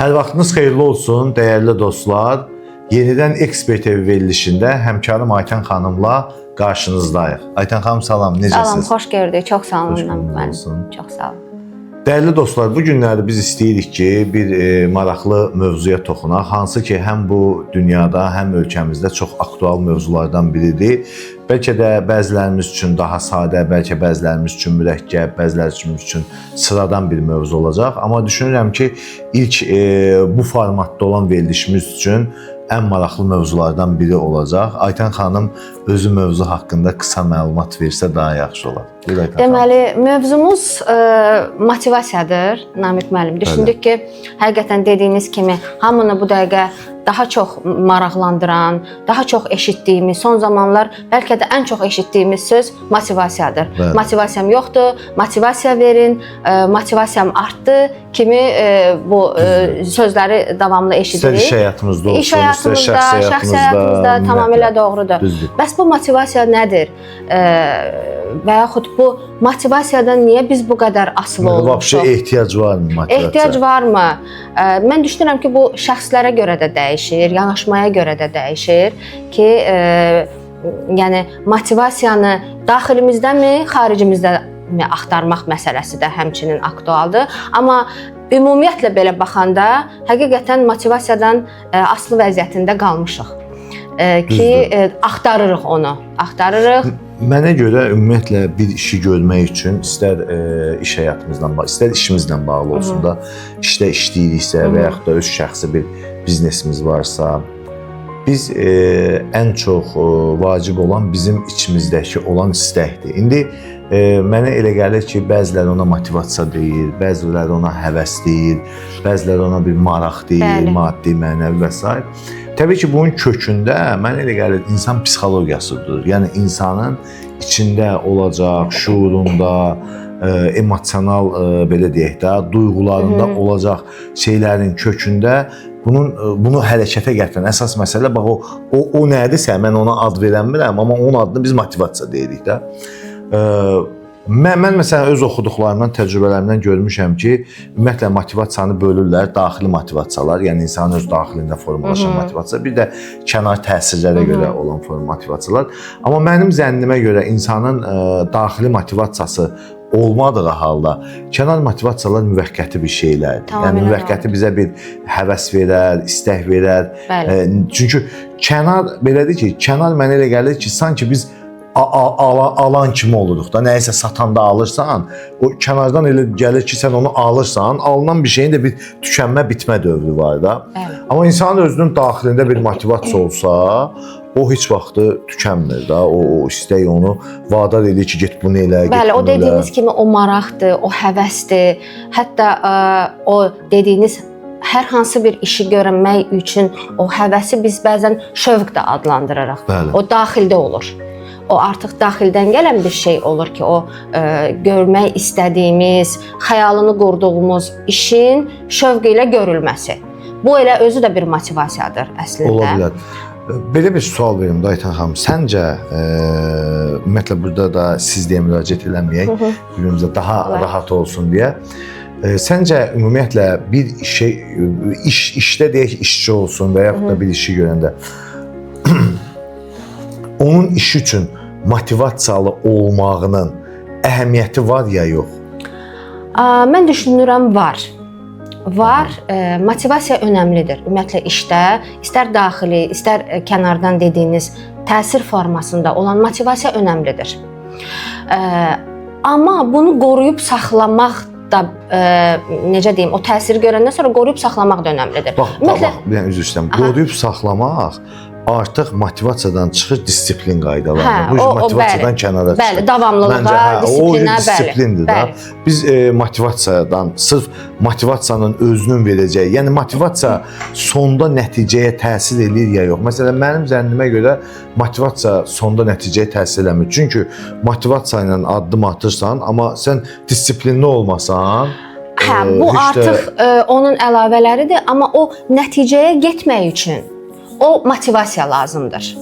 Hər vaxtınız xeyirli olsun, dəyərli dostlar. Yenidən Ekspert evi verilişində həmkarım Aytən xanımla qarşınızdayıq. Aytən xanım, salam, necəsiniz? Salam, xoş gördük. Çox sağ olun. Çox sağ olun. Dəyərli dostlar, bu günləri biz istəyirik ki, bir maraqlı mövzuya toxunaq. Hansı ki, həm bu dünyada, həm ölkəmizdə çox aktual mövzulardan biridir. Bəlkə də bəzilərimiz üçün daha sadə, bəlkə bəzilərimiz üçün mürəkkəb, bəzilərimiz üçün sıradan bir mövzu olacaq. Amma düşünürəm ki, ilk bu formatda olan verilişimiz üçün ən maraqlı mövzulardan biri olacaq. Aytən xanım özü mövzu haqqında qısa məlumat versə daha yaxşı olar. Deməli, mövzumuz motivasiyadır, Namiq müəllim. Düşündük ki, həqiqətən dediyiniz kimi hamını bu dəqiqə daha çox maraqlandıran, daha çox eşitdiyimiz, son zamanlar bəlkə də ən çox eşitdiyimiz söz motivasiyadır. Bəli. Motivasiyam yoxdur, motivasiya verin, motivasiyam artdı kimi bu sözləri davamlı eşidirik. İş həyatımızda olsun, iş həyatımızda, şəxsi həyatımızda tamamilə doğrudur. Düzdür. Bəs bu motivasiya nədir? Və yaxud bu motivasiyadan niyə biz bu qədər asılı olmuşuq? Vəbşə ehtiyac varmı motivasiya? Ehtiyac varmı? Mən düşünürəm ki, bu şəxslərə görə də dəyişir, yanaşmaya görə də dəyişir ki, yəni motivasiyanı daxilimіздənmi, xaricimizdənmi axtarmaq məsələsi də həmçinin aktualdır. Amma ümumiyyətlə belə baxanda həqiqətən motivasiyadan asılı vəziyyətində qalmışıq ki, axtarırıq onu, axtarırıq. Mənə görə ümumiyyətlə bir işi görmək üçün istər iş həyatımızdan, istər işimizlə bağlı olsun da, işdə işləyiriksə və yaxud da öz şəxsi bir biznesimiz varsa, biz ən çox vacib olan bizim içimizdəki olan istəkdir. İndi mənə elə gəlir ki, bəziləri ona motivasiya deyir, bəziləri ona həvəs deyir, bəziləri ona bir maraq deyir, maddi, mənəvi və s. Təbii ki, bunun kökündə mənə elə gəlir insan psixologiyasıdır. Yəni insanın içində olacaq, şuurunda, emosional belə deyək də, duyğularında olacaq şeylərin kökündə bunu hərəkətə gətirən əsas məsələ bax o nədirsə mən ona ad verəmirəm, amma onun adını biz motivasiya deyirik də. Mən məsələn öz oxuduqlarımdan, təcrübələrimdən görmüşəm ki, ümumiyyətlə motivasiyanı bölürlər, daxili motivasiyalar, yəni insanın öz daxilində formalaşan motivasiya, bir də kənar təsirlərə görə olan motivasiyalar. Amma mənim zənnimə görə insanın daxili motivasiyası olmadığı halda kənar motivasiyalar müvəqqəti bir şeylərdir. Yəni müvəqqəti bizə bir həvəs verər, istək verər. Çünki kənar belədir ki, kənar mənə elə gəlir ki, sanki biz alan kimi oluruq da, nəyisə satanda alırsan, o kənardan elə gəlir ki, sən onu alırsan, alınan bir şeyin də bir tükənmə, bitmə dövrü var da. Amma insanın özünün daxilində bir motivasiya olsa, o heç vaxtı tükənmir da, o istək onu vadar edir ki, get bunu elə, get bunu elə. Bəli, o dediyiniz kimi o maraqdır, o həvəsdir, hətta o dediyiniz hər hansı bir işi görmək üçün o həvəsi biz bəzən şövq də adlandırırıq. O daxildə olur. O artıq daxildən gələn bir şey olur ki, o görmək istədiyimiz, xəyalını qurduğumuz işin şövq ilə görülməsi. Bu elə özü də bir motivasiyadır əslində. Ola bilər. Belə bir sual verim də Aytən xanım. Səncə, ümumiyyətlə burada da siz deyə müraciət eləməyək, birimizə daha rahat olsun deyə. Səncə, ümumiyyətlə bir şey, işdə deyək işçi olsun və yaxud da bir işi görəndə, onun iş üçün motivasiyalı olmağının əhəmiyyəti var ya yox? Mən düşünürəm var. Var, motivasiya önəmlidir. Ümumiyyətlə işdə, istər daxili, istər kənardan dediyiniz təsir formasında olan motivasiya önəmlidir. Amma bunu qoruyub saxlamaq da, necə deyim, o təsiri görəndən sonra qoruyub saxlamaq da önəmlidir. Bax, üzr istəyirəm, qoruyub saxlamaq artıq motivasiyadan çıxır disiplin qaydalarına. Bu motivasiyadan kənara çıxır. Bəli, davamlılığa, disiplinə, o disiplindir da. Biz motivasiyadan, sırf motivasiyanın özünün verəcəyi, yəni motivasiya sonda nəticəyə təsir edir ya yox. Məsələn, mənim zənnimə görə motivasiya sonda nəticəyə təsir eləmir. Çünki motivasiya ilə addım atırsan, amma sən disiplinli olmasan, bu artıq onun əlavələridir, amma o nəticəyə getmək üçün o motivasiya lazımdır.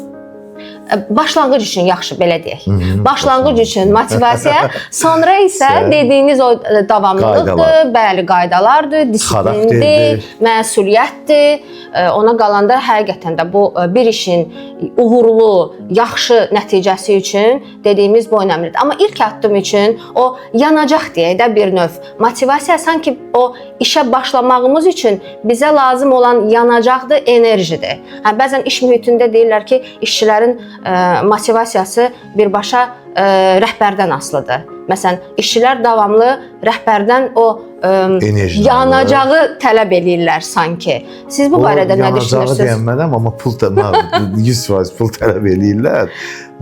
başlanğıc üçün yaxşı belə deyək. Başlanğıc üçün motivasiya, sonra isə dediyiniz o davamlılıqdır, bəli, qaydalardır, disiplindir, məsuliyyətdir. Ona qalanda həqiqətən də bu bir işin uğurlu, yaxşı nəticəsi üçün dediyimiz bu önəmlidir. Amma ilk addım üçün o yanacaq deyək də bir növ. Motivasiya sanki o işə başlamağımız üçün bizə lazım olan yanacaqdır, enerjidir. Bəzən iş mühitində deyirlər ki, işçilərin motivasiyası birbaşa rəhbərdən asılıdır. Məsələn, işçilər davamlı rəhbərdən o yanacağı tələb eləyirlər sanki. Siz bu barədə nə düşünürsünüz? Yanacağı deyənmənəm, amma pul 100% pul tələb eləyirlər.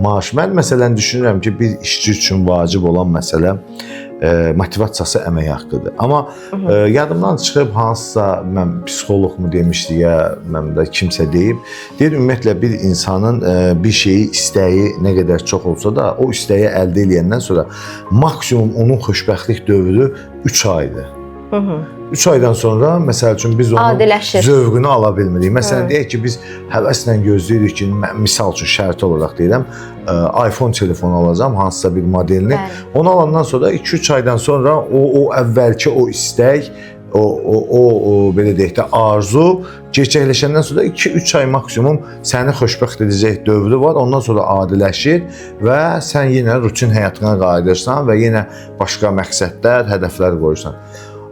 Maaş. Mən məsələn düşünürəm ki, bir işçi üçün vacib olan məsələ motivasiyası əmək haqqıdır. Amma yadımdan çıxıb hansısa mən psixoloqmu demişdi ya, mən də kimsə deyib, deyir ümumiyyətlə bir insanın bir şeyi, istəyi nə qədər çox olsa da, o istəyi əldə edəndən sonra maksimum onun xoşbəxtlik dövrü 3 aydır. 3 aydan sonra məsəl üçün biz onun zövqünü ala bilmirik. Məsələn deyək ki, biz həvəslə gözləyirik ki, misal üçün şərti olaraq deyirəm, iPhone telefonu alacağam, hansısa bir modelini. Onu alandan sonra 2-3 aydan sonra o əvvəlki o istək, o belə deyək də arzu gerçəkləşəndən sonra 2-3 ay maksimum səni xoşbəxt edəcək dövrü var. Ondan sonra adiləşir və sən yenə rutin həyatına qayıdırsan və yenə başqa məqsədlər, hədəflər qoyursan.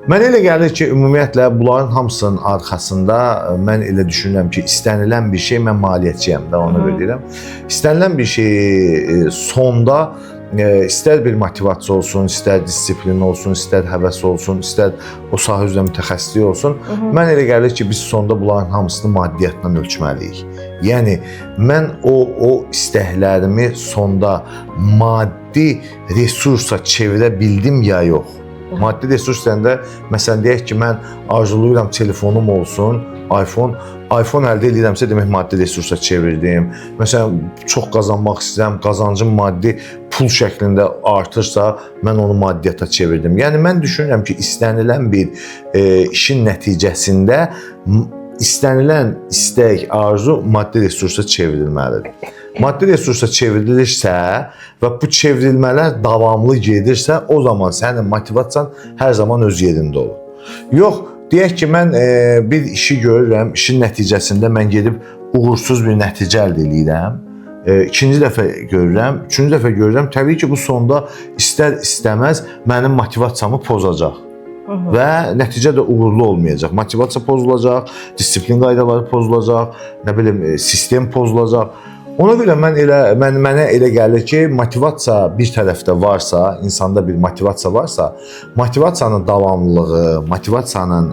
Mənə elə gəlir ki, ümumiyyətlə bunların hamısının arxasında mən elə düşünürəm ki, istənilən bir şey, mən maliyyətçiyəm də onu deyirəm. İstənilən bir şey sonda istər bir motivasiya olsun, istər disiplin olsun, istər həvəs olsun, istər o sahə üzrə mütəxəssislik olsun. Mən elə gəlir ki, biz sonda bunların hamısını maddiyyatla ölçməliyik. Yəni mən o istəklərimi sonda maddi resursa çevirə bildim ya yox. Maddi resurs səndə, məsələn deyək ki, mən arzulayıram telefonum olsun, iPhone əldə edirəmsə demək maddi resursa çevirdim. Məsələn, çox qazanmaq istəyirəm, qazancım maddi pul şəklində artırsa, mən onu maddiyyata çevirdim. Yəni mən düşünürəm ki, istənilən bir işin nəticəsində istənilən istək, arzu maddi resursa çevrilməlidir. Maddi resursa çevrilirsə və bu çevrilmələr davamlı gedirsə, o zaman sənin motivasiyan hər zaman öz yerində olur. Yox, deyək ki, mən bir işi görürəm, işin nəticəsində mən gedib uğursuz bir nəticə əldə edirəm. İkinci dəfə görürəm, üçüncü dəfə görürəm, təbii ki, bu sonda istər-istəməz mənim motivasiyamı pozacaq. Və nəticə də uğurlu olmayacaq. Motivasiya pozulacaq, disiplin qaydaları pozulacaq, nə bilim, sistem pozulacaq. Ona görə mənə elə gəlir ki, motivasiya bir tərəfdə varsa, insanda bir motivasiya varsa, motivasiyanın davamlılığı, motivasiyanın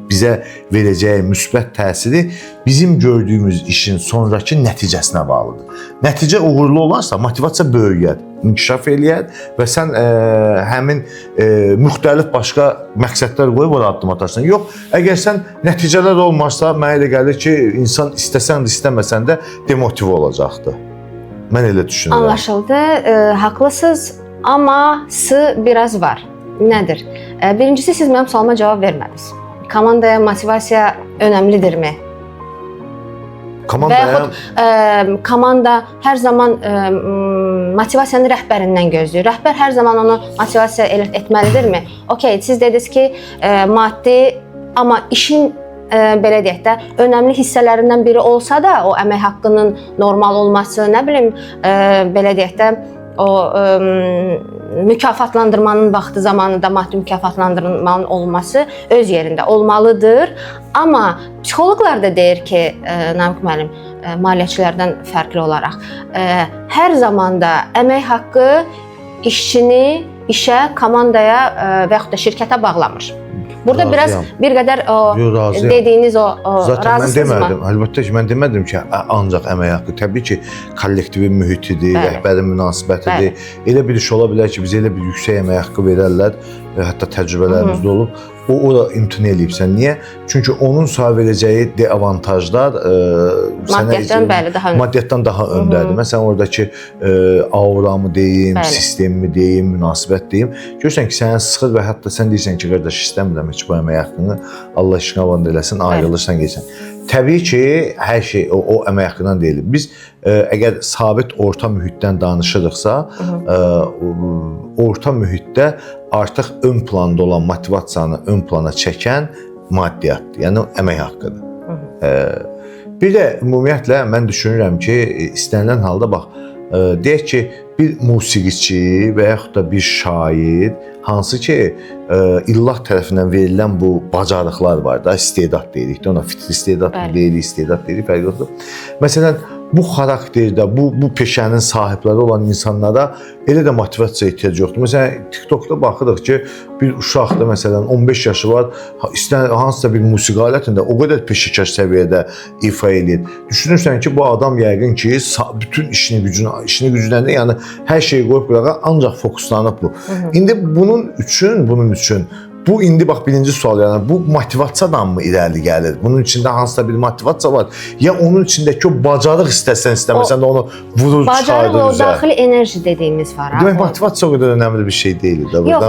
bizə verəcəyi müsbət təsiri bizim gördüyümüz işin sonraki nəticəsinə bağlıdır. Nəticə uğurlu olarsa, motivasiya böyüyər, inkişaf eləyər və sən həmin müxtəlif başqa məqsədlər qoyub ora addım atarsan. Yox, əgər sən nəticələr olmazsa, mənə elə gəlir ki, insan istəsən də, istəməsən də demotiv olacaqdır. Mən elə düşünürəm. Anlaşıldı, haqlısınız, amma biraz var. Nədir? Birincisi, siz mənim sualıma cavab vermədiniz. Komandaya motivasiya önəmlidirmi? Və yaxud komanda hər zaman motivasiyanı rəhbərindən gözləyir. Rəhbər hər zaman onu motivasiya etməlidirmi? Okey, siz dediniz ki, maddi, amma işin belə deyək də, önəmli hissələrindən biri olsa da, o əmək haqqının normal olması, nə bilim, belə deyək də, o mükafatlandırmanın vaxtı zamanında maddi mükafatlandırmanın olması öz yerində olmalıdır. Amma psixoloqlar da deyir ki, Namiq müəllim, maliyyəçilərdən fərqli olaraq, hər zamanda əmək haqqı işçini işə, komandaya və yaxud da şirkətə bağlamır. Burada biraz bir qədər dediyiniz o razısınızmı? Əlbəttə ki, mən demədim ki, ancaq əmək haqqı. Təbii ki, kollektivin mühitidir, rəhbərin münasibətidir. Elə bir iş ola bilər ki, bizə elə bir yüksək əmək haqqı verərlər, hətta təcrübələrimizdə olub. O da imtina eləyibsən. Niyə? Çünki onun sağ verəcəyi deavantajlar maddiyyatdan daha öndədir. Məsələn, oradakı auramı deyim, sistemimi deyim, münasibət deyim. Görürsən ki, səni sıxır və hətta sən deyirsən ki, qardaş, istəmirəm heç bu əmək haqqını, Allah işinə vand eləsin, ayrılırsan, gəlsən. təbii ki, hər şey o əmək haqqından deyil. Biz əgər sabit orta mühitdən danışırıqsa, orta mühitdə artıq ön planda olan motivasiyanı ön plana çəkən maddiyyatdır, yəni əmək haqqıdır. Bir də ümumiyyətlə mən düşünürəm ki, istənilən halda bax, deyək ki, bir musiqiçi və yaxud da bir şair, hansı ki, illah tərəfindən verilən bu bacarıqlar var da, istedad deyirik də, ona fitri istedad deyirik, istedad deyirik, fərqi yoxdur. Məsələn, bu xarakterdə, bu peşənin sahibləri olan insanlara elə də motivasiya ehtiyac yoxdur. Məsələn, TikTokda baxırıq ki, bir uşaq da məsələn 15 yaşı var, hansısa bir musiqi alətində o qədər peşəkar səviyyədə ifa edir. Düşünürsən ki, bu adam yəqin ki, bütün işini gücündən, yəni hər şeyi qoyub qırağa ancaq fokuslanıb bu. İndi bunun üçün bu indi bax birinci sual, yəni bu motivasiyadan mı irəli gəlir? Bunun içində hansısa bir motivasiya var? Ya onun içindəki o bacarıq istəsən də onu vurur, çıxardır üzə. Bacarıq o daxili enerji dediyimiz var. Demək motivasiya o qədər önəmli bir şey deyil də. Yox,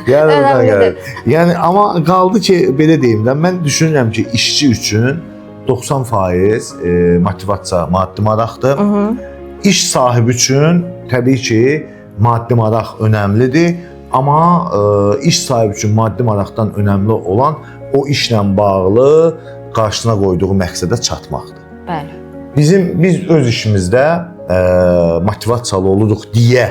önəmlidir. Yəni amma qaldı ki, belə deyim də, mən düşünürəm ki, işçi üçün 90% motivasiya maddi maraqdır. İş sahibi üçün təbii ki, maddi maraq önəmlidir. Amma iş sahibi üçün maddi maraqdan önəmli olan o işlə bağlı qarşısına qoyduğu məqsədə çatmaqdır. Bəli. Biz öz işimizdə motivasiyalı oluruq deyə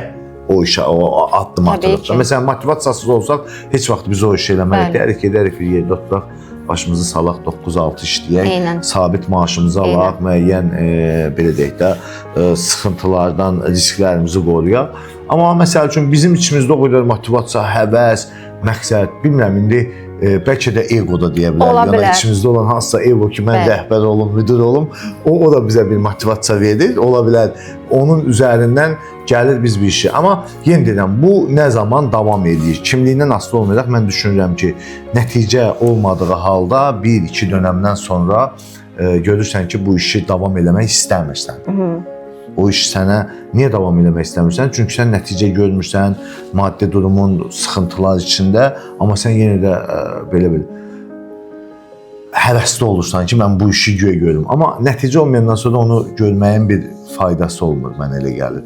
o işə addım atırıq. Məsələn, motivasiyasız olsaq heç vaxt biz o işi eləməliyik. Dərik, gedərik bir yerdə oturaq, başımızı salaq, 9-6 işləyək, sabit maaşımızı alaq, müəyyən belə deyək də sıxıntılardan risklərimizi qoruyaq. Amma məsəl üçün bizim içimizdə o qədər motivasiya, həvəs, məqsəd, bilmirəm indi bəlkə də ego da deyə bilərik. Yəni içimizdə olan hansısa ego ki, mən rəhbər olum, müdür olum, o da bizə bir motivasiya verir. Ola bilər, onun üzərindən gəlir biz bir işi. Amma yenə deyirəm, bu nə zaman davam edir? Kimliyindən asılı olmayaraq mən düşünürəm ki, nəticə olmadığı halda 1-2 dönəmdən sonra görürsən ki, bu işi davam eləmək istəmirsən. O iş sənə niyə davam eləmək istəmirsən? Çünki sən nəticə görmürsən, maddi durumun sıxıntılar içində, amma sən yenə də belə həvəsli olursan ki, mən bu işi görüm. Amma nəticə olmayandan sonra onu görməyin bir faydası olmur, mənə elə gəlir.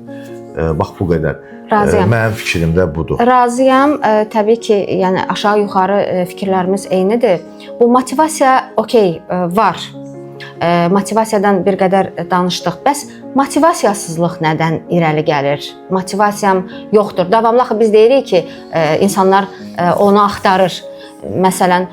Bax, bu qədər. Razıyam. Mənim fikrim də budur. Razıyam. Təbii ki, yəni aşağı-yuxarı fikirlərimiz eynidir. Bu motivasiya, okey, var. Motivasiyadan bir qədər danışdıq. Bəs motivasiyasızlıq nədən irəli gəlir? Motivasiyam yoxdur. Davamlı biz deyirik ki, insanlar onu axtarır. Məsələn,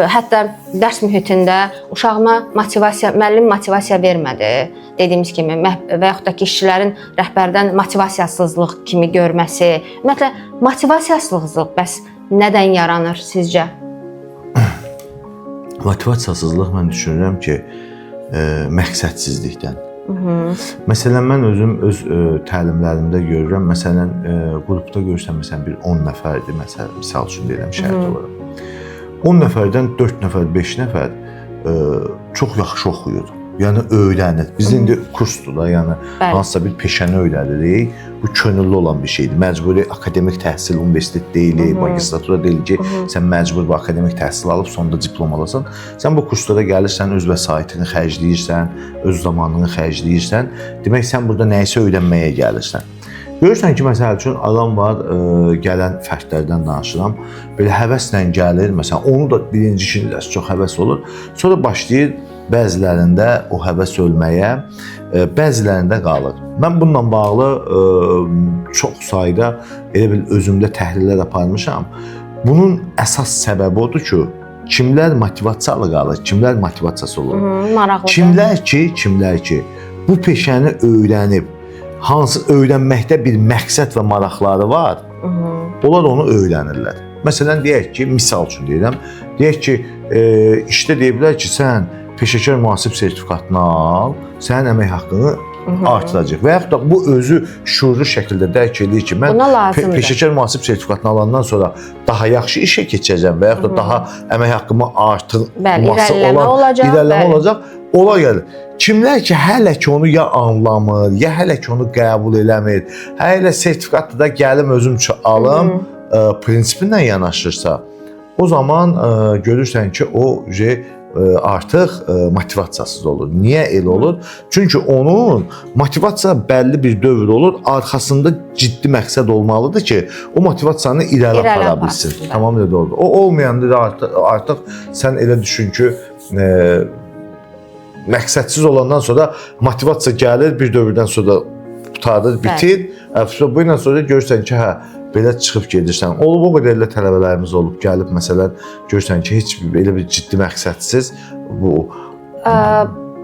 hətta dərs mühitində uşağıma müəllim motivasiya vermədi. Dediyimiz kimi və yaxud da ki, işçilərin rəhbərdən motivasiyasızlıq kimi görməsi. Ümumiyyətlə, motivasiyasızlıq bəs nədən yaranır sizcə? Motivasiyasızlıq mən düşünürəm ki, məqsədsizlikdən. Məsələn, mən özüm öz təlimlərimdə görürəm. Məsələn, qrupda görürsən, məsələn, bir 10 nəfərdir, misal üçün deyirəm, şəhid olaraq. 10 nəfərdən 4 nəfər, 5 nəfər çox yaxşı oxuyur. Yəni, öyrənir. Biz indi kursdur da, yəni hansısa bir peşəni öyrənirik. Bu könüllü olan bir şeydir. Məcburi akademik təhsil, universitet deyilik, magistratura deyilik ki, sən məcbur bu akademik təhsil alıb, sonunda diplom alasan. Sən bu kurslara gəlirsən, öz vəsaitini xərcləyirsən, öz zamanını xərcləyirsən. Demək, sən burada nəyisə öyrənməyə gəlirsən. Görürsən ki, məsəl üçün, adam var, gələn fərdlərdən danışıram, belə həvəslə gəlir, məsələn, onu da birinci ikincisi çox həvəs olur. Sonra başlayır bəzilərində o həvəs ölməyə, bəzilərində qalır. Mən bununla bağlı çox sayda elə bil özümdə təhlillər aparmışam. Bunun əsas səbəbi odur ki, kimlər motivasiyalı qalır, kimlər motivasiyası olur. Kimlər ki, bu peşəni öyrənib, hansı öyrənməkdə bir məqsəd və maraqları var, onlar onu öyrənirlər. Məsələn, deyək ki, misal üçün deyirəm, deyək ki, işdə deyə bilər ki, sən peşəkar mühasib sertifikatını al, sənin əmək haqqını artıracaq. Və yaxud da bu özü şuurlu şəkildə dərk edir ki, mən peşəkar mühasib sertifikatını alandan sonra daha yaxşı işə keçəcəm və yaxud da daha əmək haqqımı artırması olan irəliləmə olacaq. Ola gəlir. Kimlər ki, hələ ki onu ya anlamır, ya hələ ki onu qəbul eləmir, hələ sertifikatda da gəlim özüm üçün alım prinsipindən yanaşırsa, o zaman görürsən ki, o artıq motivasiyasız olur. Niyə elə olur? Çünki onun motivasiya bəlli bir dövr olur, arxasında ciddi məqsəd olmalıdır ki, o motivasiyanı irəli apara bilsin. Tamamilə doğrudur. O olmayanda artıq sən elə düşün ki, məqsədsiz olandan sonra motivasiya gəlir, bir dövrdən sonra qurtarır, bitir. Bu ilə sonra görürsən ki, hə, belə çıxıb gedirsən. Olub o qədər elə tələbələrimiz olub, gəlib məsələn görürsən ki, heç belə bir ciddi məqsədsiz bu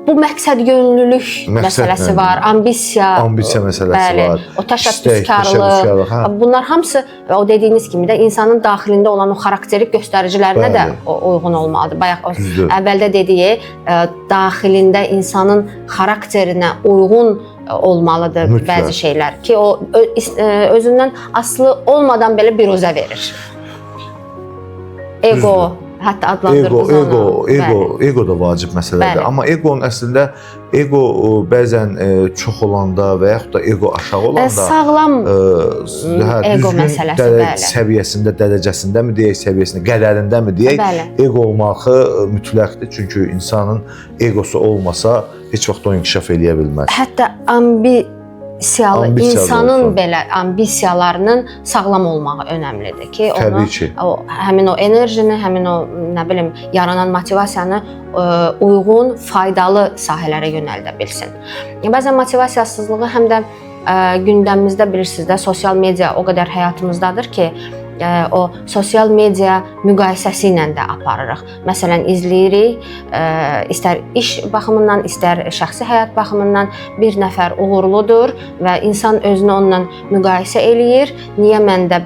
məqsəd yönlülük məsələsi var, ambisiya məsələsi var. O təşəbbüskarlıq. Bunlar hamısı o dediyiniz kimi də insanın daxilində olan o xarakterik göstəricilərinə də uyğun olmalıdır. Bayaq əvvəldə dediyi daxilində insanın xarakterinə uyğun olmalıdır bəzi şeylər ki, o özündən asılı olmadan belə biruzə verir. Ego hətta adlandırdığınız ego da vacib məsələdir. Amma egonun əslində bəzən çox olanda və yaxud da ego aşağı olanda sağlam ego məsələsi səviyyəsində, dərəcəsindəmi deyək, səviyyəsində, qədərindəmi deyək, ego olmağı mütləqdir. Çünki insanın egosu olmasa heç vaxt o inkişaf eləyə bilməz. Hətta insanın belə ambisiyalarının sağlam olmağı önəmlidir ki, həmin o enerjini, həmin o nə bilim yaranan motivasiyanı uyğun, faydalı sahələrə yönəldə bilsin. Bəzən motivasiyasızlığı həm də gündəmimizdə bilirsiniz də sosial media o qədər həyatımızdadır ki, o sosial media müqayisəsi ilə də aparırıq. Məsələn, izləyirik, istər iş baxımından, istər şəxsi həyat baxımından bir nəfər uğurludur və insan özünü onunla müqayisə eləyir. Niyə məndə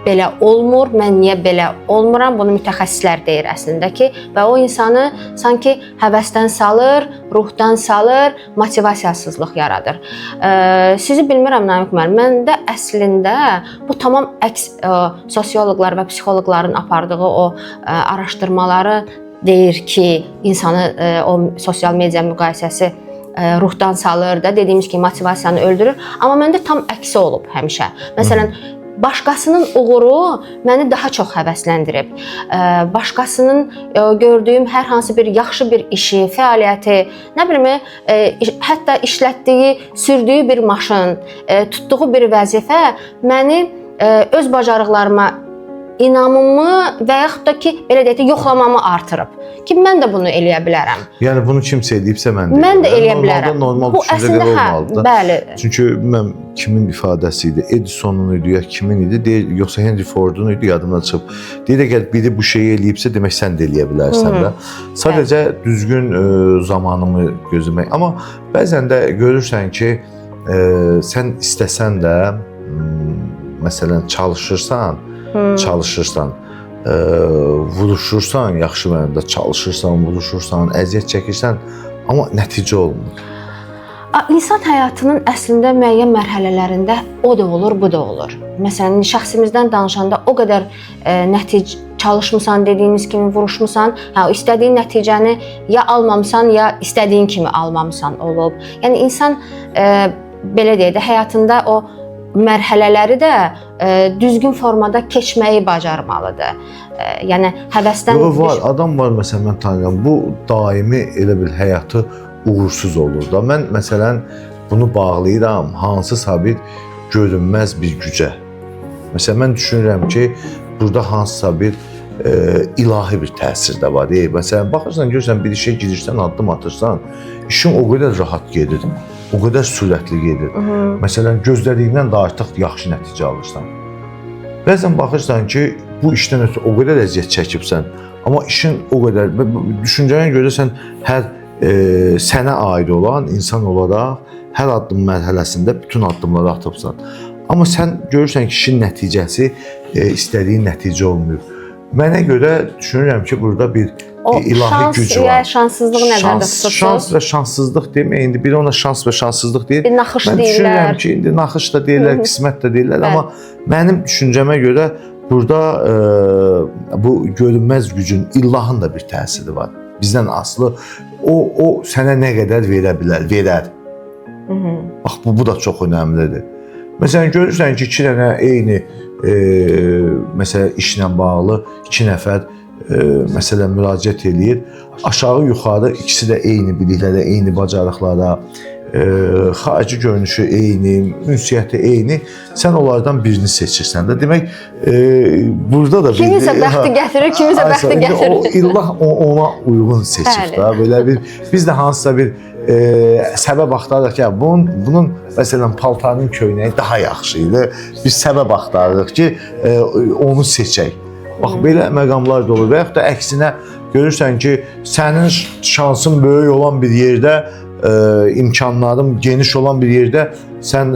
belə olmur, mən niyə belə olmuram? Bunu mütəxəssislər deyir əslində ki, və o insanı sanki həvəsdən salır, ruhdan salır, motivasiyasızlıq yaradır. Sizi bilmirəm Namiq müəllim, məndə əslində bu tamam əks sosioloqlar və psixoloqların apardığı o araşdırmaları deyir ki, insanı o sosial media müqayisəsi ruhdan salır da, dediyimiz kimi motivasiyanı öldürür. Amma məndə tam əksi olub həmişə. Məsələn, başqasının uğuru məni daha çox həvəsləndirib. Başqasının gördüyüm hər hansı bir yaxşı bir işi, fəaliyyəti, nə bilim, hətta işlətdiyi, sürdüyü bir maşın, tutduğu bir vəzifə məni öz bacarıqlarıma inamımı və yaxud da ki, belə deyək, yoxlamamı artırıb. Ki, mən də bunu eləyə bilərəm. Yəni, bunu kimsə eləyibsə, mən də eləyə bilərəm. Normal düşüncə qədər olmalıdır. Bəli. Çünki mən kimin ifadəsi idi? Edisonun idi, ya kimin idi? Yoxsa Henry Fordun idi, yadımdan çıxıb. Deyir, əgər biri bu şeyi eləyibsə, demək sən də eləyə bilərsən də. Sadəcə düzgün zamanımı gözləmək. Amma bəzən də görürsən ki, sən istəsən də, məsələn, çalışırsan, vuruşursan, yaxşı mənada çalışırsan, vuruşursan, əziyyət çəkirsən, amma nəticə olmur. İnsan həyatının əslində müəyyən mərhələlərində o da olur, bu da olur. Məsələn, şəxsimizdən danışanda o qədər çalışmısan, dediyimiz kimi vuruşmusan, istədiyin nəticəni ya almamısan, ya istədiyin kimi almamısan olub. Yəni, insan, belə deyək də, həyatında o mərhələləri də düzgün formada keçməyi bacarmalıdır. Yəni, həvəsdən... Adam var, məsələn, mən tanıyıram, bu daimi elə bil həyatı uğursuz olur da. Mən, məsələn, bunu bağlayıram hansısa bir görünməz bir gücə. Məsələn, mən düşünürəm ki, burada hansısa bir ilahi bir təsir də var. Məsələn, baxırsan, görürsən, bir işə girirsən, addım atırsan, işin o qədər rahat gedir. O qədər sürətli gedir. Məsələn, gözlədiyindən də artıq yaxşı nəticə alırsan. Bəzən baxırsan ki, bu işdən ötürü o qədər əziyyət çəkibsən, amma işin o qədər, düşüncənə görə sən hər sənə aid olan insan olaraq hər addım mərhələsində bütün addımları atıbsan. Amma sən görürsən ki, işin nəticəsi istədiyin nəticə olmuyor. Mənə görə düşünürəm ki, burada bir ilahi güc var. O şans və şanssızlıq nəzərdə tutursunuz? Şans və şanssızlıq demək, indi biri ona şans və şanssızlıq deyir. Bir naxış deyirlər. Mən düşünürəm ki, indi naxış da deyirlər, qismət də deyirlər, amma mənim düşüncəmə görə burada bu görünməz gücün, illahın da bir təsiri var. Bizdən asılı o sənə nə qədər verər. Bax, bu da çox önəmlidir. Məsələn, görürsən ki, iki dənə eyni məsələn, işlə bağlı iki nəfər məsələn müraciət eləyir. Aşağı yuxarı ikisi də eyni biliklərə, eyni bacarıqlara, xarici görünüşü eyni, ünsiyyəti eyni. Sən onlardan birini seçirsən də. Demək, burada da kimisə bəxti gətirir, kimisə bəxti gətirir. O illah ona uyğun seçir də. Belə bir biz də hansısa bir səbəb axtarırıq ki, bunun məsələn paltarının köynəyi daha yaxşı idi. Biz səbəb axtarırıq ki, onu seçək. Bax, belə məqamlar da olur. Və yaxud da əksinə görürsən ki, sənin şansın böyük olan bir yerdə, imkanların geniş olan bir yerdə sən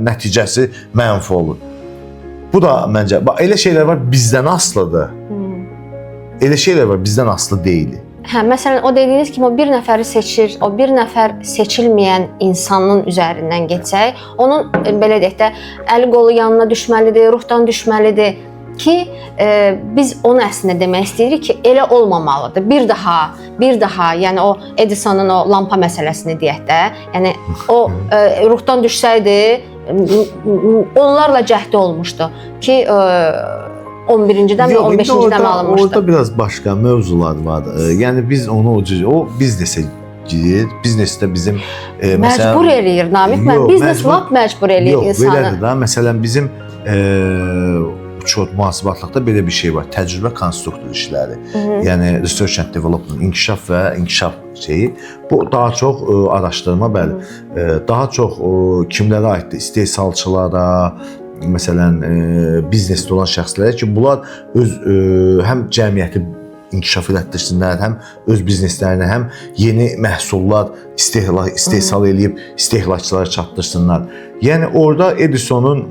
nəticəsi mənfi olur. Bu da məncə, bax, elə şeylər var bizdən asılıdır. Elə şeylər var bizdən asılı deyil. Hə, məsələn, o dediyiniz kimi o bir nəfəri seçir, o bir nəfər seçilməyən insanın üzərindən geçsək, onun belə deyək də əli qolu yanına düşməlidir, ruhdan düşməlidir ki, biz onu əslində demək istəyirik ki, elə olmamalıdır. Bir daha, yəni o Edisonun o lampa məsələsini deyək də, yəni o ruhdan düşsəydi, onlarla cəhdi olmuşdu ki, 11-cidən və 15-cidən alınmışdı. Orada biraz başqa mövzular var. Yəni biz onu o biznesə girir. Biznesdə bizim məcbur eləyir Namiq. Biznes lap məcbur eləyir insanı. Yox, belədir da. Məsələn bizim uçot mühasibatlıqda belə bir şey var. Təcrübə konstruktor işləri. Yəni research and development, inkişaf və inkişaf şeyi. Bu daha çox araşdırma, bəli. Daha çox kimlərə aiddir? İstehsalçılara, məsələn, biznesdə olan şəxslərə ki, bunlar öz həm cəmiyyəti inkişaf elətdirsinlər, həm öz bizneslərini, həm yeni məhsullar istehsal eləyib istehlakçılara çatdırsınlar. Yəni orada Edisonun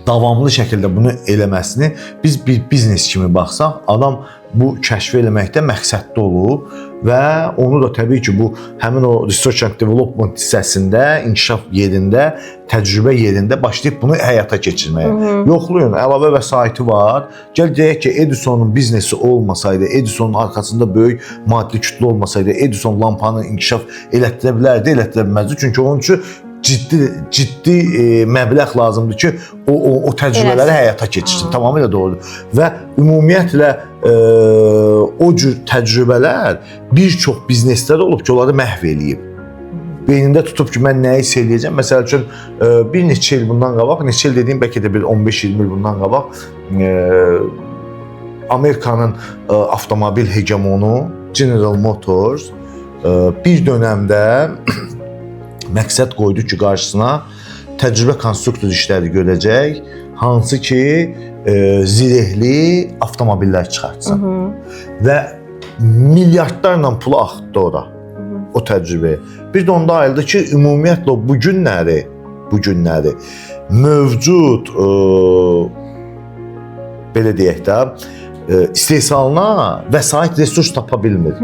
davamlı şəkildə bunu eləməsini biz bir biznes kimi baxsaq, adam bu kəşf eləməkdə məqsədli olub və onu da təbii ki, bu həmin o research and development hissəsində, inkişaf yerində, təcrübə yerində başlayıb bunu həyata keçirməyə. Yoxlayın, əlavə vəsaiti var. Gəl deyək ki, Edisonun biznesi olmasaydı, Edisonun arxasında böyük maddi kütlə olmasaydı, Edison lampanı inkişaf elətdirə bilərdi, elətdirə bilməzdi. Çünki onun üçün ciddi məbləğ lazımdır ki, o təcrübələri həyata keçirsin. Tamamilə doğrudur. Və ümumiyyətlə o cür təcrübələr bir çox bizneslər olub ki, onları məhv eləyib. Beynində tutub ki, mən nəyi eləyəcəm? Məsəl üçün, bir neçə il bundan qabaq, neçə il dediyim bəlkə də bir 15-20 il bundan qabaq, Amerikanın avtomobil hegemonu General Motors bir dönəmdə məqsəd qoydu ki, qarşısına təcrübə konstruktor işləri görəcək, hansı ki, zirehli avtomobillər çıxartsın. Və milyardlarla pulu axıtdı ora, o təcrübəyə. Bir də onda ayıldı ki, ümumiyyətlə bu günləri mövcud, belə deyək də, istehsalına vəsait resurs tapa bilmir.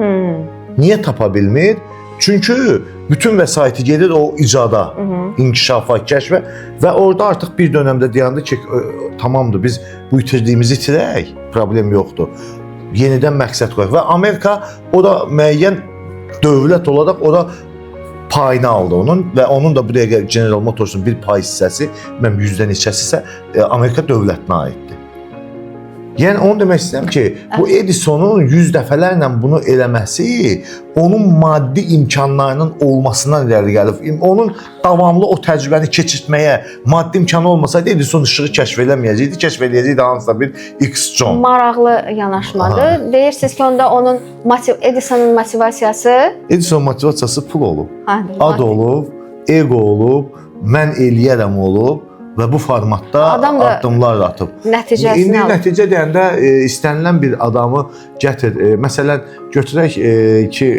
Niyə tapa bilmir? Çünki bütün vəsaiti gedir o icada, inkişafa, kəşfə və orada artıq bir dönəmdə dayandı ki, tamamdır, biz bu itirdiyimizi itirək, problem yoxdur. Yenidən məqsəd qoyaq və Amerika o da müəyyən dövlət olaraq o da payını aldı onun və onun da bu dəqiqə General Motors'un bir pay hissəsi, mən 100-dən neçəsi isə Amerika dövlətinə aiddir. Yəni onu demək istəyirəm ki, bu Edisonun 100 dəfələrlə bunu eləməsi onun maddi imkanlarının olmasından irəli gəlib. Onun davamlı o təcrübəni keçirtməyə maddi imkanı olmasaydı Edison işığı kəşf eləməyəcəkdi, kəşf eləyəcəkdi hansısa bir X John. Maraqlı yanaşmadır. Deyirsiniz ki, onda onun Edisonun motivasiyası? Edison motivasiyası pul olub, ad olub, ego olub, mən eləyərəm olub. Və bu formatda addımlar atıb. Nəticəsini alıb. Nəticə deyəndə istənilən bir adamı gətir. Məsələn, götürək ki,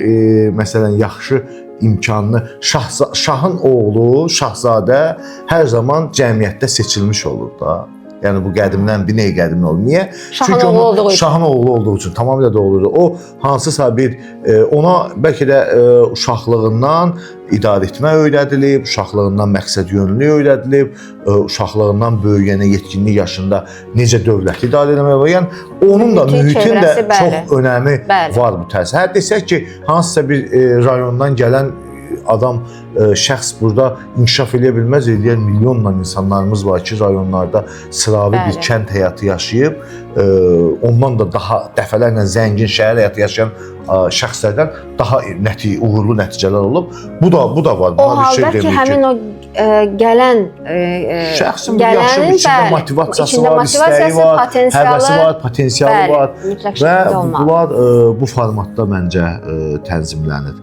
məsələn, yaxşı imkanlı şahın oğlu, şahzadə hər zaman cəmiyyətdə seçilmiş olur da. Yəni bu qədimdən bir nəyə qədimdən olur. Niyə? Çünki onun şahın oğlu olduğu üçün tamamilə doğrudur. O hansısa bir ona bəlkə də uşaqlığından idarə etmə öyrədilib, uşaqlığından məqsəd yönlü öyrədilib, uşaqlığından böyüyənə yetkinlik yaşında necə dövləti idarə etmək. Yəni onun da mühitin də çox önəmi var bu təsir. Hə desək ki, hansısa bir rayondan gələn adam şəxs burada inkişaf eləyə bilməz, eləyən milyonla insanlarımız var ki, rayonlarda sıravi bir kənd həyatı yaşayıb, ondan da daha dəfələrlə zəngin şəhər həyatı yaşayan şəxslərdən daha uğurlu nəticələr olub. Bu da var. O halda ki, həmin o gələn şəxsin yaxşı bir içində motivasiyası var, istəyi var, həvəsi var, potensialı var və bunlar bu formatda məncə tənzimlənir.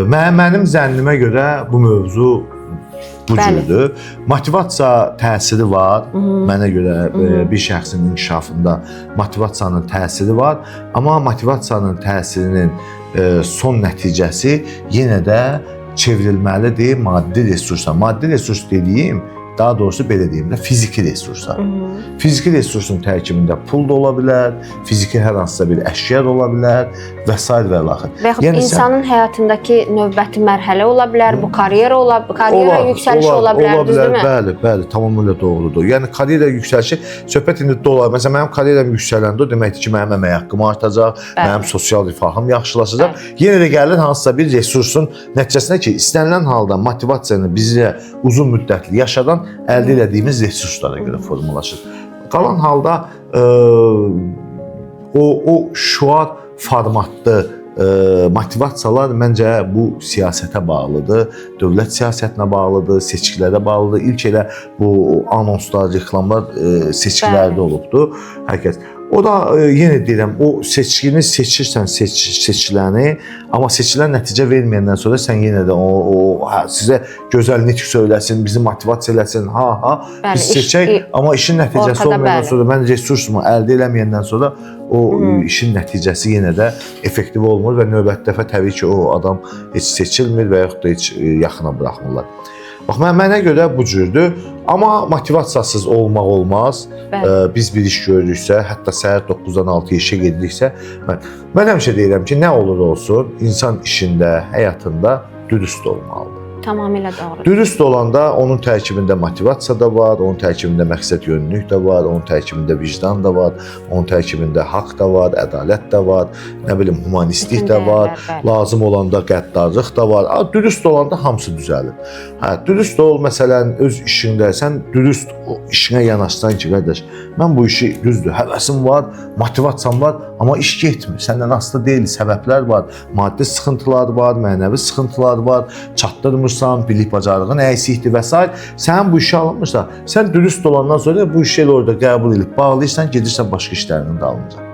Mənim zənnimə görə bu mövzu bu cürdür. Motivasiya təsiri var. Mənə görə bir şəxsin inkişafında motivasiyanın təsiri var. Amma motivasiyanın təsirinin son nəticəsi yenə də çevrilməlidir maddi resursa. Maddi resurs dediyim, daha doğrusu belə deyim də, fiziki resursa. Fiziki resursun tərkibində pul da ola bilər, fiziki hər hansısa bir əşya da ola bilər və s. və ilaxır. Və yaxud insanın həyatındakı növbəti mərhələ ola bilər, bu karyera yüksəlişi ola bilər, düzdürmü? Bəli, tamamilə doğrudur. Yəni karyera yüksəlişi, söhbət indi dolar. Məsələn, mənim karyeram yüksələndə o deməkdir ki, mənim əmək haqqım artacaq, mənim sosial rifahım yaxşılaşacaq. Yenə də gəlir hansısa bir resursun nəticəsində ki, istənilən halda motivasiyanı bizə uzun müddətli yaşadan əldə etdiyimiz resurslara görə formalaşır. Qalan halda o şüar formatlı motivasiyalar məncə bu siyasətə bağlıdır, dövlət siyasətinə bağlıdır, seçkilərə bağlıdır. İlk elə bu anonslar, reklamlar seçkilərdə olubdur. Hər kəs. O da yenə deyirəm, o seçkini seçirsən, seçiləni, amma seçilən nəticə verməyəndən sonra sən yenə də sizə gözəl nitq söyləsin, bizi motivasiya eləsin, biz seçək, amma işin nəticəsi olmayandan sonra, mən resursumu əldə eləməyəndən sonra o işin nəticəsi yenə də effektiv olmur və növbəti dəfə təbii ki, o adam heç seçilmir və yaxud da heç yaxına buraxmırlar. Bax, mənə görə bu cürdür, amma motivasiyasız olmaq olmaz. Biz bir iş görürüksə, hətta səhər 9-dan 6-ya işə gediriksə, mən həmişə deyirəm ki, nə olur olsun, insan işində, həyatında dürüst olmalıdır. Tamamilə doğru. Dürüst olanda onun tərkibində motivasiya da var, onun tərkibində məqsəd yönlülük də var, onun tərkibində vicdan da var, onun tərkibində haqq da var, ədalət də var, nə bilim humanistlik də var, lazım olanda qəddarlıq da var. Dürüst olanda hamısı düzəlir. Dürüst ol, məsələn, öz işində, sən dürüst işinə yanaşsan ki, qardaş, mən bu işi düzdür, həvəsim var, motivasiyam var, amma iş getmir. Səndən asılı deyil, səbəblər var, maddi sıxıntılar var, mənəvi sıxıntılar var, çatdırmırsan, bilik bacarığın əksikdir və s. Sən bu işi alınmırsa, sən dürüst olandan sonra bu işi elə orada qəbul edib bağlayırsan, gedirsən başqa işlərinin dalınca.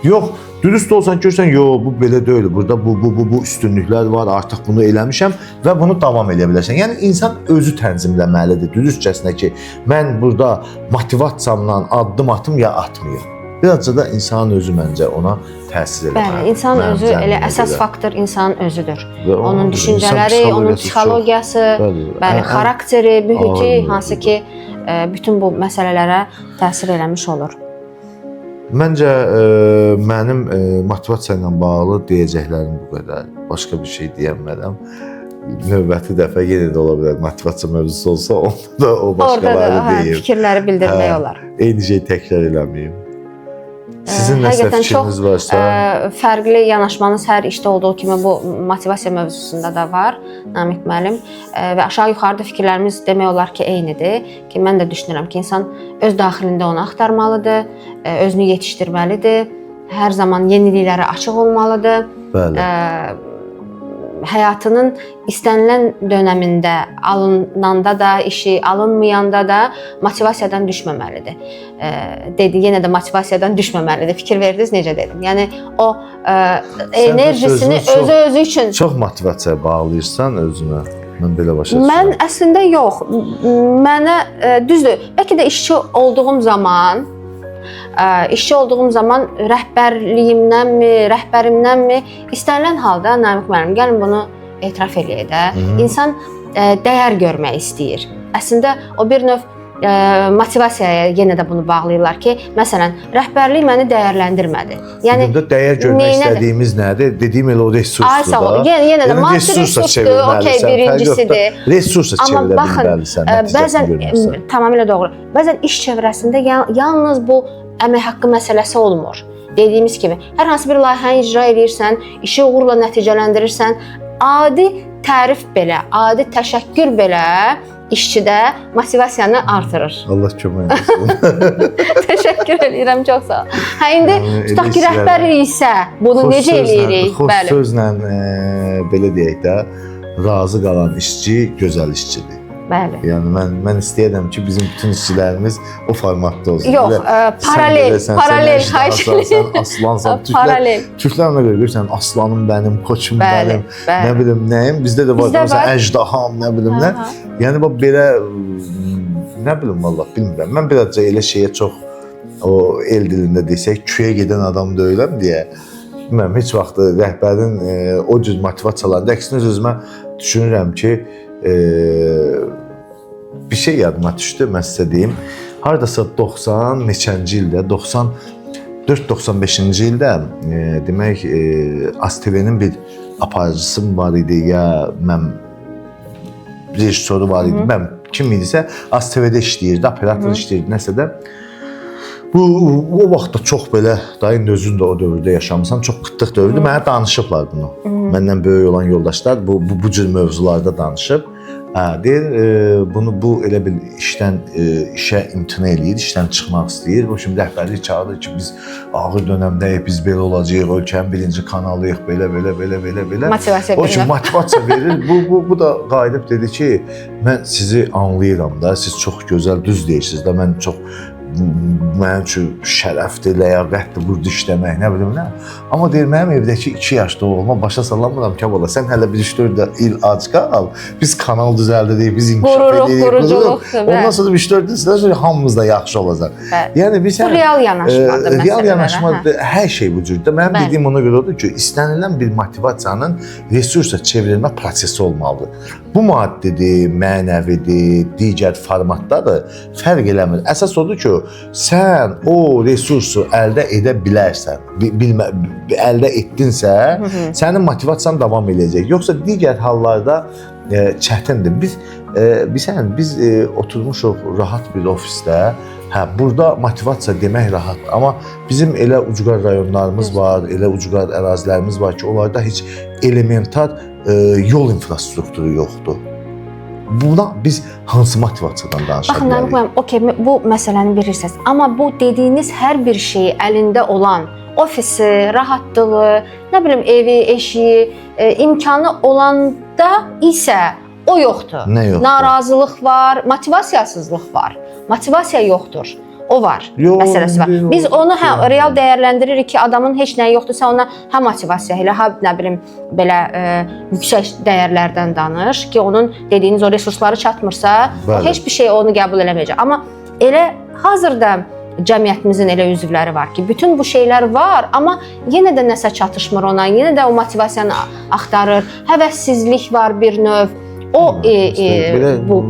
Yox, dürüst olsan görsən, yox, bu belə deyil, burada bu üstünlüklər var, artıq bunu eləmişəm və bunu davam edə bilərsən. Yəni, insan özü tənzimləməlidir, dürüstcəsinə ki, mən burada motivasiyamla addım atım ya atmayım. Birazca da insanın özü məncə ona təsir eləməlidir. Bəli, insanın özü, elə əsas faktor insanın özüdür. Onun düşüncələri, onun psixologiyası, xarakteri, mühiti, hansı ki, bütün bu məsələlərə təsir eləmiş olur. Məncə, mənim motivasiya ilə bağlı deyəcəklərim bu qədər. Başqa bir şey deyəmərəm. Növbəti dəfə yenə də ola bilər, motivasiya mövzusu olsa, onda da o başqaları deyir. Orada fikirləri bildirmək olar. Eyni şey təkrar eləməyim. Sizin nəsə fikriniz varsa? Fərqli yanaşmanız hər işdə olduğu kimi bu motivasiya mövzusunda da var, Namiq müəllim. Və aşağı-yuxarıda fikirlərimiz demək olar ki, eynidir. Ki, mən də düşünürəm ki, insan öz daxilində onu axtarmalıdır, özünü yetişdirməlidir, hər zaman yeniliklərə açıq olmalıdır. Bəli. Həyatının istənilən dönəmində, alınanda da, işi alınmayanda da motivasiyadan düşməməlidir. Yenə də motivasiyadan düşməməlidir. Fikir verdiniz, necə dedim? Yəni, o enerjisini özü üçün... Çox motivasiyaya bağlayırsan özünə. Mən belə başa düşürəm. Mən əslində yox. Mənə, düzdür, bəlkə də işçi olduğum zaman rəhbərimdənmi, istənilən halda, Namiq müəllim, gəlin bunu etiraf eləyək də, insan dəyər görmək istəyir. Əslində, o bir növ motivasiyaya yenə də bunu bağlayırlar ki, məsələn, rəhbərlik məni dəyərləndirmədi. Yəni, dəyər görmək istədiyimiz nədir? Dediyim elə o resursdur da. Yenə də maddi resursdur, okey, birincisidir. Resursa çevirə bilməlisən, nəticəsini görməksən. Tamamilə doğru. Bəzən iş çevrəsində yalnız bu əmək haqqı məsələsi olmur. Dediyimiz kimi, hər hansı bir layihəni icra edirsən, işi uğurla nəticələndirirsən, adi tərif belə, adi təşəkkür belə işçidə motivasiyanı artırır. Allah kömək etsin. Təşəkkür edirəm, çox sağ ol. Hə, indi Yəni, tutaq ki, elə rəhbər isə bunu necə eləyirik? Xoş sözlə belə deyək də, razı qalan işçi gözəl işçidir. Bəli. Yəni mən istəyirəm ki, bizim bütün işçilərimiz o formatda olsun. Yox, paralel xahiş edirəm. Sən aslansan, Türklərlə görürsən, aslanım mənim, koçum mənim, nə bilim nəyim. Bizdə də var, məsələn, əjdaham, nə bilim nə. Yəni bax belə, nə bilim vallah, bilmirəm. Mən birazca elə şeyə çox, o el dilində desək, küyə gedən adam deyiləm deyə. Bilmirəm, heç vaxt rəhbərin o cür motivasiyalarında, əksinə özümə düşünürəm ki, bir şey yadıma düşdü, mən sizə deyim. Haradasa 90 neçənci ildə, 94-95-ci ildə demək ASTV-nin bir aparıcısı var idi, ya mən rejissoru var idi, mən kim idisə ASTV-də işləyirdi, operator işləyirdi, nəsə də. O vaxtda çox belə, dayın özün də o dövrdə yaşamısan, çox qıtlıq dövrüdür. Mənə danışıblar bunu. Məndən böyük olan yoldaşlar bu cür mövzularda danışıb. Deyir, bu elə bir işə imtina eləyir, işdən çıxmaq istəyir. O şimdi rəhbərlik çağırır ki, biz ağır dönəmdəyik, biz belə olacağıq, ölkənin birinci kanalıyıq, belə. Motivasiya verir. O için motivasiya verir. Bu da qayıdıb dedi ki, mən sizi anlayıram da, siz çox gözəl, düz deyirsiniz də, mən çox mənim üçün şərəfdir, ləyaqətdir burada işləmək, nə bilim nə. Amma deyir, mənim evdəki 2 yaşlı oğluma başa salamıram ki, valla sən hələ 1-4 il ac qal, biz kanal düzəldirik, biz inkişaf edirik. Quruculuqdur. Ondan sonra 1-4 il sonra hamımız da yaxşı olacaq. Yəni, bu real yanaşmadır məsələlərə. Real yanaşmadır, hər şey bu cürdür. Mənim dediyim ona görə odur ki, istənilən bir motivasiyanın resursa çevrilmə prosesi olmalıdır. Bu maddidir, mənəvidir, digər formatdadır, fərq eləmir. Əsas odur ki, sən o resursu əldə edə bilərsən, əldə etdinsə, sənin motivasiyan davam edəcək. Yoxsa digər hallarda çətindir. Biz oturmuşuq rahat bir ofisdə, burada motivasiya demək rahatdır. Amma bizim elə ucqar rayonlarımız var, elə ucqar ərazilərimiz var ki, onlarda heç elementar yol infrastrukturu yoxdur. Buna biz hansı motivasiyadan danışa bilərik? Baxın, okey, bu məsələni bilirsiniz. Amma bu dediyiniz hər bir şeyi əlində olan, ofisi, rahatlığı, nə bilim, evi, eşiyi, imkanı olanda isə o yoxdur. Nə yoxdur? Narazılıq var, motivasiyasızlıq var. Motivasiya yoxdur. O var, məsələsi var. Biz onu real dəyərləndiririk ki, adamın heç nəyi yoxdursa ona motivasiya elə, nə bilim, belə yüksək dəyərlərdən danış ki, onun dediyiniz o resursları çatmırsa, heç bir şey onu qəbul eləməyəcək. Amma elə hazırda cəmiyyətimizin elə üzvləri var ki, bütün bu şeylər var, amma yenə də nəsə çatışmır ona, yenə də o motivasiyanı axtarır, həvəssizlik var bir növ. Bu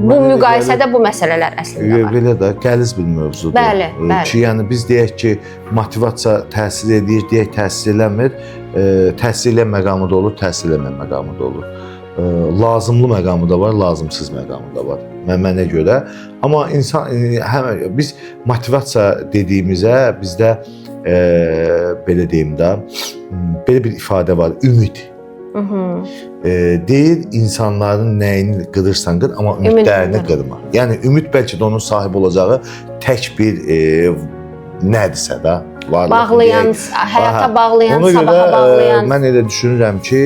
müqayisədə bu məsələlər əslində var. Belə də qəliz bir mövzudur. Bəli. Ki, yəni biz deyək ki, motivasiya təsir edir, deyək təsir eləmir. Təsir eləyən məqamı da olur, təsir eləməyən məqamı da olur. Lazımlı məqamı da var, lazımsız məqamı da var. Mənə görə. Amma biz motivasiya dediyimizə bizdə belə deyim də, belə bir ifadə var, ümid. Deyir, insanların nəyini qırırsan qır, amma ümidlərini qırma. Yəni, ümid bəlkə də onun sahib olacağı tək bir nədirsə də, bağlayan, həyata bağlayan, sabaha bağlayan. Mən elə düşünürəm ki,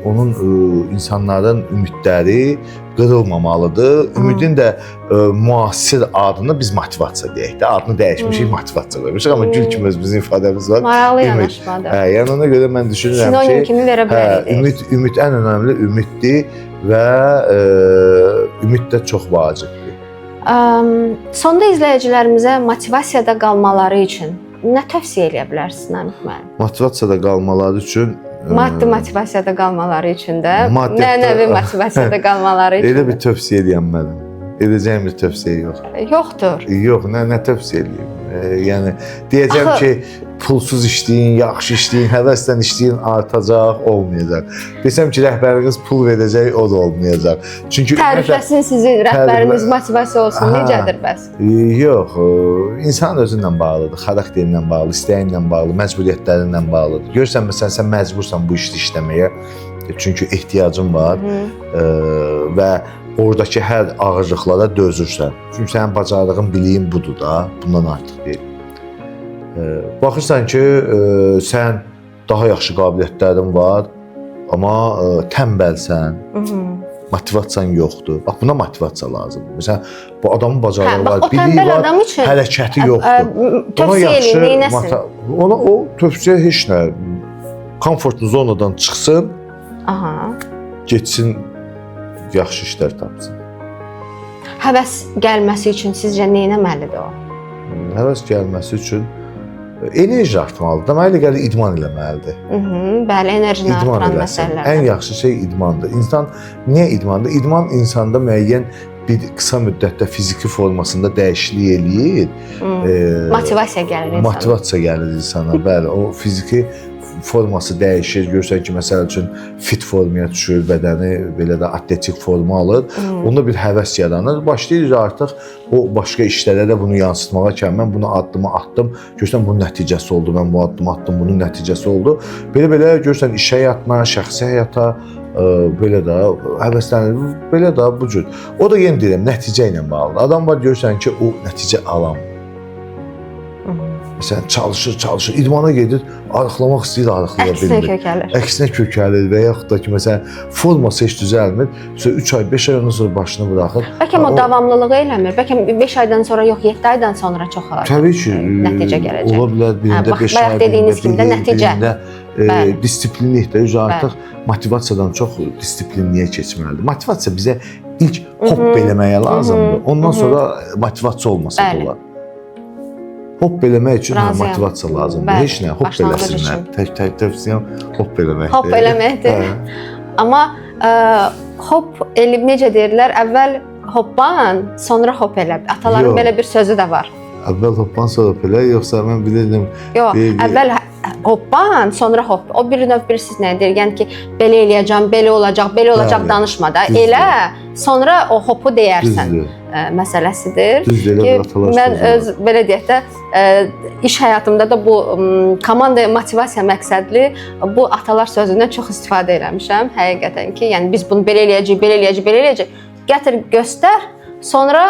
onun insanların ümidləri qırılmamalıdır. Ümidin də müasir adını biz motivasiya deyək də. Adını dəyişmişik, motivasiya qoymuşuq. Amma gül kimi bizim ifadəmiz var. Maraqlı yanaşmadır. Yəni ona görə mən düşünürəm ki, sinonim kimi verə bilərik. Ümid ən önəmli ümiddir və ümid də çox vacibdir. Sonda izləyicilərimizə motivasiyada qalmaları üçün nə tövsiyə edə bilərsiniz, Namiq müəllim? Motivasiyada qalmaları üçün maddi motivasiyada qalmaları üçün də, mənəvi motivasiyada qalmaları üçün. Elə bir tövsiyə edəyəm mənim. Edəcəyim bir tövsiyə yox. Yoxdur. Yox, nə tövsiyə edeyim? Yəni deyəcəm ki, pulsuz işləyin, yaxşı işləyin, həvəslə işləyin, artacaq, olmayacaq. Desəm ki, rəhbəriniz pul verəcək, o da olmayacaq. Çünki tərifləsin sizi, rəhbəriniz motivasiya olsun, necədir bəs? Yox, insan özündən bağlıdır, xarakterindən bağlı, istəyindən bağlı, məcburiyyətlərindən bağlıdır. Görürsən, məsələn, sən məcbursan bu işi işləməyə, Çünki ehtiyacın var və oradakı hər ağırlıqlara dözürsən. Çünki sənin bacardığın, biliyin budur da, bundan artıq deyil. Baxırsan ki, sən daha yaxşı qabiliyyətlərin var, amma tənbəlsən, motivasiyan yoxdur. Bax, buna motivasiya lazımdır. Məsələn, bu adamın bacarığı var, biliyi var, hərəkəti yoxdur. Tövsiyə eləyin, neynəsin? Ona o tövsiyə heç nə, komfort zonadan çıxsın, getsin, yaxşı işlər tapsın. Həvəs gəlməsi üçün sizcə nə etməlidir o? Həvəs gəlməsi üçün enerji artmalıdır. Deməli, gəlir idman eləməlidir. Bəli, enerjini artıran məsələlər. Ən yaxşı şey idmandır. İnsan niyə idmandır? İdman insanda müəyyən bir qısa müddətdə fiziki formasında dəyişiklik eləyir. Motivasiya gəlir insana. Motivasiya gəlir insana. Bəli, o fiziki forması dəyişir. Görsən ki, məsəl üçün fit formaya düşür, bədəni belə də atletik forma alır. Onda bir həvəs yaranır. Başlayır artıq o başqa işlərə də bunu yansıtmağa ki, mən bunu addımı atdım, görsən bunun nəticəsi oldu. Mən bu addımı atdım, bunun nəticəsi oldu. Belə-belə görsən iş həyatına, şəxsi həyata belə də həvəslənir. Belə də bu cür. O da yenə deyirəm, nəticə ilə bağlıdır. Adam var görsən ki, o nəticə alamır. Məsələn, çalışır, idmana gedir, arıqlamaq istəyir, arıqlaya bilmir. Əksinə kökəlir və yaxud da ki, məsələn, forması heç düzəlmir. 3 ay, 5 ay ondan sonra başını buraxır. Bəlkə o davamlılığı eləmir. Bəlkə 5 aydan sonra yox, 7 aydan sonra çox təbii ki, nəticə gələcək. Ola bilər birində 5 ay, birində disiplinlikdə artıq motivasiyadan çox disiplinliyə keçməlidir. Motivasiya bizə ilk hop eləməyə lazımdır. Ondan sonra motivasiya olmasa da olar. Hop eləmək üçün motivasiya lazımdır. Heç nə, hop eləsinlər. Tək tövsiyəm hop eləməkdir. Hop eləməkdir. Amma hop elib necə deyirlər? Əvvəl hoppan, sonra hop elə. Ataların belə bir sözü də var. Əvvəl hoppan, sonra hop elə, yoxsa mən bilirdim. Yox, əvvəl hoppan, sonra hop. O bir növ bilirsiniz nə deyir? Yəni ki, belə eləyəcəm, belə olacaq danışma da. Elə, sonra o hopu deyərsən. Məsələsidir ki, mən öz belə deyək də iş həyatımda da bu komanda motivasiya məqsədli bu atalar sözündən çox istifadə eləmişəm həqiqətən ki, yəni biz bunu belə eləyəcəyik. Gətir, göstər, sonra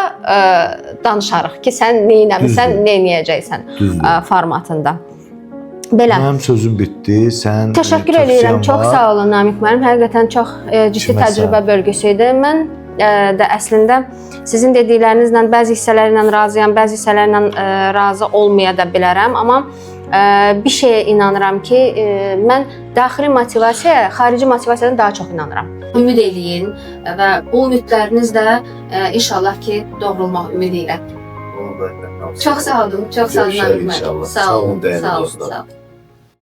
danışarıq ki, sən nə etmisən, nə edəcəksən formatında. Belə. Mənim sözüm bitdi. Sən təşəkkür edirəm. Çox sağ olun Namiq müəllim. Həqiqətən çox ciddi təcrübə bölgüsü idi. Mən də əslində sizin dediklərinizlə bəzi hissələrlə razıyam, bəzi hissələrlə razı olmaya da bilərəm, amma bir şeyə inanıram ki, mən daxili motivasiyaya, xarici motivasiyadan daha çox inanıram. Ümid eləyin və bu ümidləriniz də inşallah ki, doğrulmaq ümidi ilə. Çox sağ olun, çox sağ olun. Sağ olun, dəyərli dostlar.